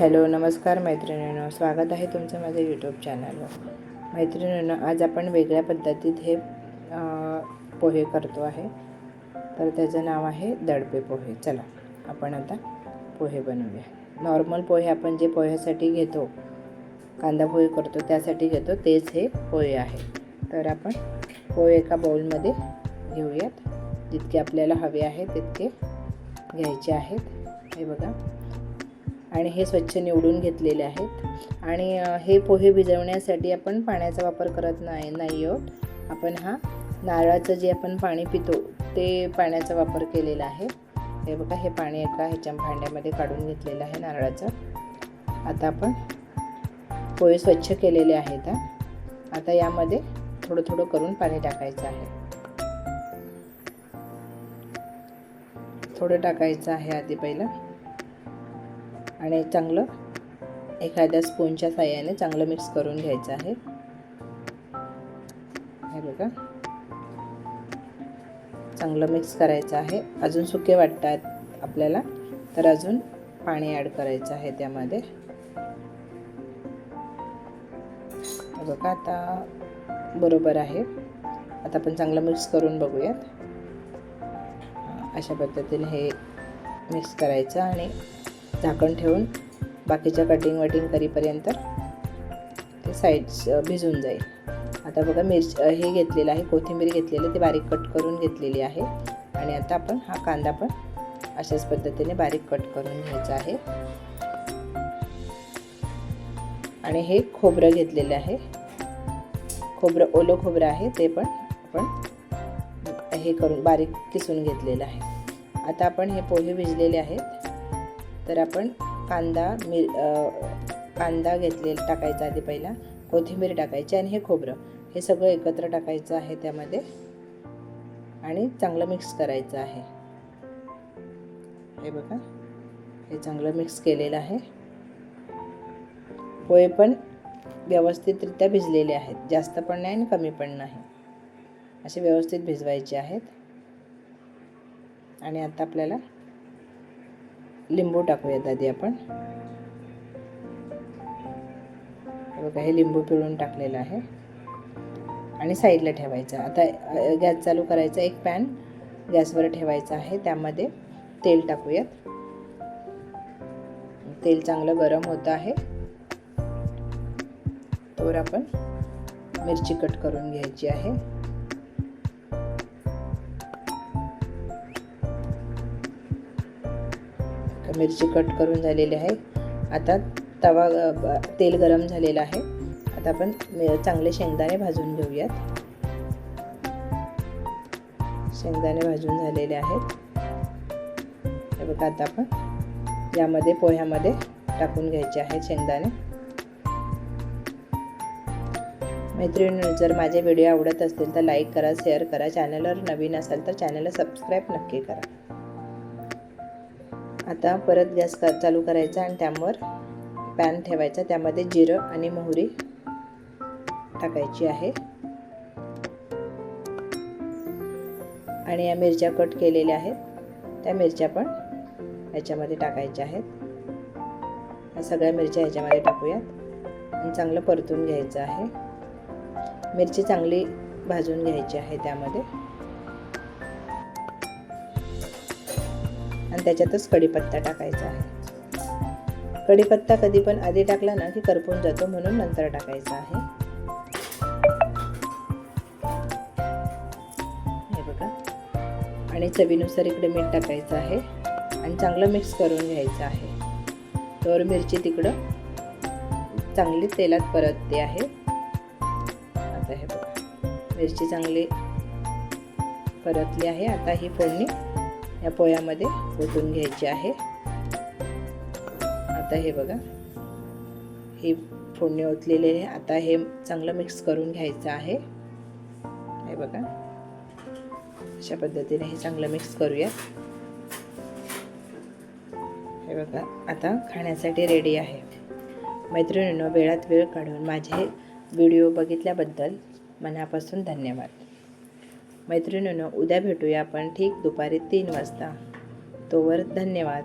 Hello नमस्कार मैत्रिणींनो, स्वागत आहे तुमचं माझ्या यूट्यूब चॅनलवर। मैत्रिणींनो, आज आपण वेगळ्या पद्धतीत हे पोहे करतो आहे, तर त्याचं नाव आहे दडपे पोहे। चला आपण आता पोहे बनवूया। नॉर्मल पोहे आपण जे पोह्यासाठी घेतो, कांदा पोहे करतो त्यासाठी घेतो, तेच हे पोहे आहे। तर आपण पोहे एका बाउलमध्ये घेऊयात। जितके आपल्याला हवे आहे तितके घ्यायचे आहेत, हे बघा। आणि हे स्वच्छ निवडून घेतलेले आहेत। आणि हे पोहे भिजवण्यासाठी आपण पाण्याचा वापर करत नाही आहोत। आपण हा नारळाचं जे आपण पाणी पितो ते पाण्याचा वापर केलेला आहे। हे बघा, हे पाणी एका ह्याच्या भांड्यामध्ये काढून घेतलेलं आहे नारळाचं। आता आपण पोहे स्वच्छ केलेले आहेत। आता यामध्ये थोडं थोडं करून पाणी टाकायचं आहे। थोडं टाकायचं आहे आधी पहिलं, आणि चांगलं एखाद्या स्पूनच्या साहाय्याने चांगलं मिक्स करून घ्यायचं आहे। हे बघा, चांगलं मिक्स करायचं आहे। अजून सुके वाटतात आपल्याला तर अजून पाणी ॲड करायचं आहे त्यामध्ये। हे बघा, आता बरोबर आहे। आता आपण चांगलं मिक्स करून बघूयात। अशा पद्धतीने हे मिक्स करायचं आणि झाकण ठेवून बाकीच्या कटिंग करीपर्यंत ते साईड्स भिजून जाईल। आता बघा, हे घेतलेलं आहे, कोथिंबीर घेतलेली, ते बारीक कट करून घेतलेली आहे। आणि आता आपण हा कांदा पण अशाच पद्धतीने बारीक कट करून घ्यायचा आहे। आणि हे खोबरं घेतलेलं आहे, ओलं खोबरं आहे, ते पण आपण हे करून बारीक किसून घेतलेलं आहे। आता आपण हे पोहे भिजलेले आहेत, तर आपण कांदा घेतलेला टाकायचा आधी पहिला, कोथिंबीर टाकायची आणि हे खोबरं, हे सगळं एकत्र टाकायचं आहे त्यामध्ये आणि चांगलं मिक्स करायचं आहे। हे बघा, हे चांगलं मिक्स केलेलं आहे। पोहे पण व्यवस्थितरित्या भिजलेले आहेत, जास्त पण नाही आणि कमी पण नाही, असे व्यवस्थित भिजवायचे आहेत। आणि आता आपल्याला लिंबू टाकूयात आधी आपण। बघा, हे लिंबू पिळून टाकलेलं आहे आणि साईडला ठेवायचं। आता गॅस चालू करायचा, एक पॅन गॅसवर ठेवायचा आहे, त्यामध्ये तेल टाकूयात। तेल चांगलं गरम होतं आहे, तोवर आपण मिरची कट करून घ्यायची आहे। मिरची कट करून झालेली आहे। आता तेल गरम झालेलं आहे। आता आपण चांगले शेंगदाणे भाजून घेऊयात। शेंगदाणे भाजून झालेले आहेत, हे बघा। आता आपण यामध्ये पोह्यामध्ये टाकून घ्यायचे आहेत शेंगदाणे। मैत्रिणींनो, जर माझे व्हिडिओ आवडत असतील तर लाईक करा, शेअर करा। चॅनलवर नवीन असाल तर चॅनलला सबस्क्राईब नक्की करा। आता परत गॅस चालू करायचा आणि त्यावर पॅन ठेवायचा, त्यामध्ये जिरं आणि मोहरी टाकायची आहे। आणि या मिरच्या कट केलेल्या आहेत, त्या मिरच्या पण ह्याच्यामध्ये टाकायच्या आहेत। या सगळ्या मिरच्या ह्याच्यामध्ये टाकूयात आणि चांगलं परतून घ्यायचं आहे। मिरची चांगली भाजून घ्यायची आहे त्यामध्ये, आणि त्याच्यातच कढीपत्ता टाकायचा आहे। कढीपत्ता कधी पण आधी टाकला ना की करपून जातो, म्हणून नंतर टाकायचा आहे। हे बघा, आणि चवीनुसार इकडे मीठ टाकायचं आहे आणि चांगलं मिक्स करून घ्यायचं आहे। तर मिरची तिकडं चांगली तेलात परतते आहे। आता हे बघा, मिरची चांगली परतली आहे। आता ही फोडणी या पोह्यामध्ये ओतून घ्यायची आहे। आता हे बघा, ही फोडणी ओतलेली आहे। आता हे चांगलं मिक्स करून घ्यायचं आहे। हे बघा, अशा पद्धतीने हे चांगलं मिक्स करूया। हे बघा, आता खाण्यासाठी रेडी आहे। मैत्रिणींनो, वेळात वेळ काढून माझे व्हिडिओ बघितल्याबद्दल मनापासून धन्यवाद। मैत्रिणींनो, उद्या भेटूया आपण ठीक दुपारी 3 वाजता। तोवर धन्यवाद।